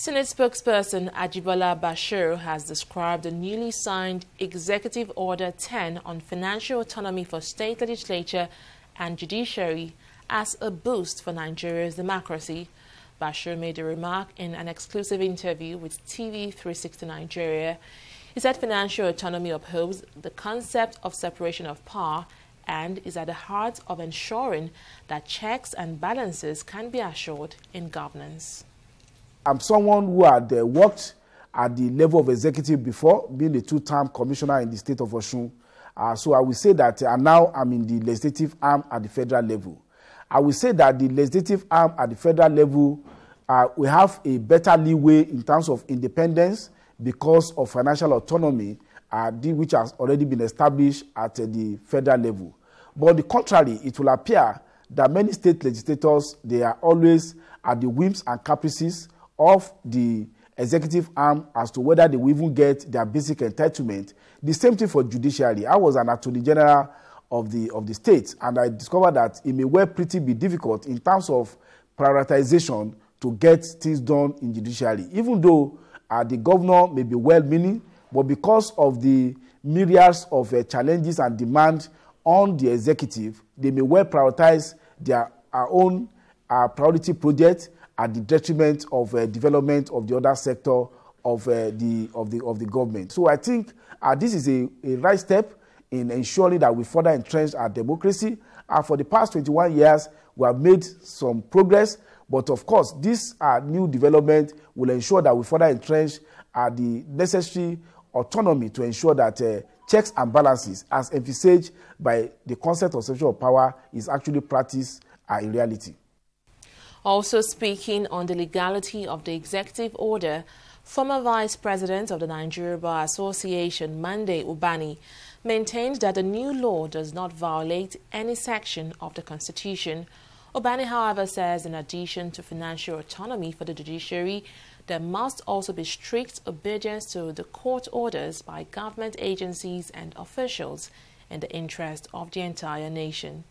Senate spokesperson Ajibola Bashir has described the newly signed Executive Order 10 on financial autonomy for state legislature and judiciary as a boost for Nigeria's democracy. Bashir made the remark in an exclusive interview with TV360 Nigeria. He said financial autonomy upholds the concept of separation of power and is at the heart of ensuring that checks and balances can be assured in governance. I'm someone who had worked at the level of executive before, being a two-term commissioner in the state of Osun. So I will say that now I'm in the legislative arm at the federal level. I will say that the legislative arm at the federal level, we have a better leeway in terms of independence because of financial autonomy, which has already been established at the federal level. But on the contrary, it will appear that many state legislators, they are always at the whims and caprices of the executive arm as to whether they will even get their basic entitlement. The same thing for judiciary. I was an attorney general of the state, and I discovered that it may well pretty be difficult in terms of prioritization to get things done in judiciary, even though the governor may be well-meaning, but because of the myriads of challenges and demands on the executive, they may well prioritize their own priority projects at the detriment of development of the other sector of the government. So I think this is a right step in ensuring that we further entrench our democracy. For the past 21 years, we have made some progress, but of course, this new development will ensure that we further entrench the necessary autonomy to ensure that checks and balances, as envisaged by the concept of separation of power, is actually practiced in reality. Also speaking on the legality of the executive order, former Vice President of the Nigeria Bar Association, Monday Ubani, maintained that the new law does not violate any section of the Constitution. Ubani, however, says in addition to financial autonomy for the judiciary, there must also be strict obedience to the court orders by government agencies and officials in the interest of the entire nation.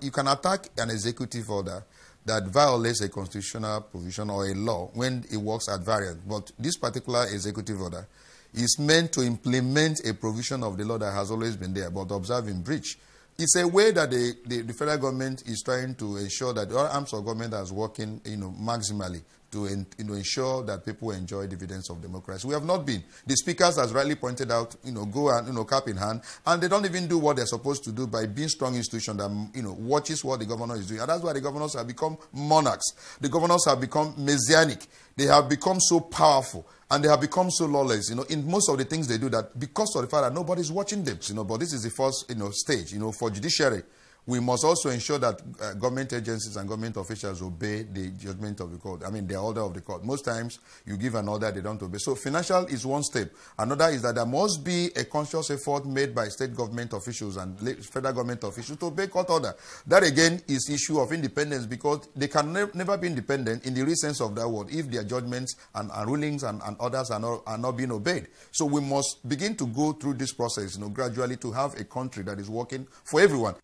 You can attack an executive order that violates a constitutional provision or a law when it works at variance. But this particular executive order is meant to implement a provision of the law that has always been there, but observe in breach. It's a way that the federal government is trying to ensure that all arms of government are working, maximally to ensure that people enjoy dividends of democracy. We have not been. The speakers, as rightly pointed out, go and cap in hand, and they don't even do what they're supposed to do by being strong institution that watches what the governor is doing. And that's why the governors have become monarchs. The governors have become messianic. They have become so powerful, and they have become so lawless, in most of the things they do, that because of the fact that nobody's watching them, but this is the first, stage, for judiciary. We must also ensure that government agencies and government officials obey the judgment of the court. The order of the court. Most times, you give an order, they don't obey. So financial is one step. Another is that there must be a conscious effort made by state government officials and federal government officials to obey court order. That, again, is issue of independence, because they can never be independent in the real sense of that word if their judgments and rulings and orders are not being obeyed. So we must begin to go through this process, gradually, to have a country that is working for everyone.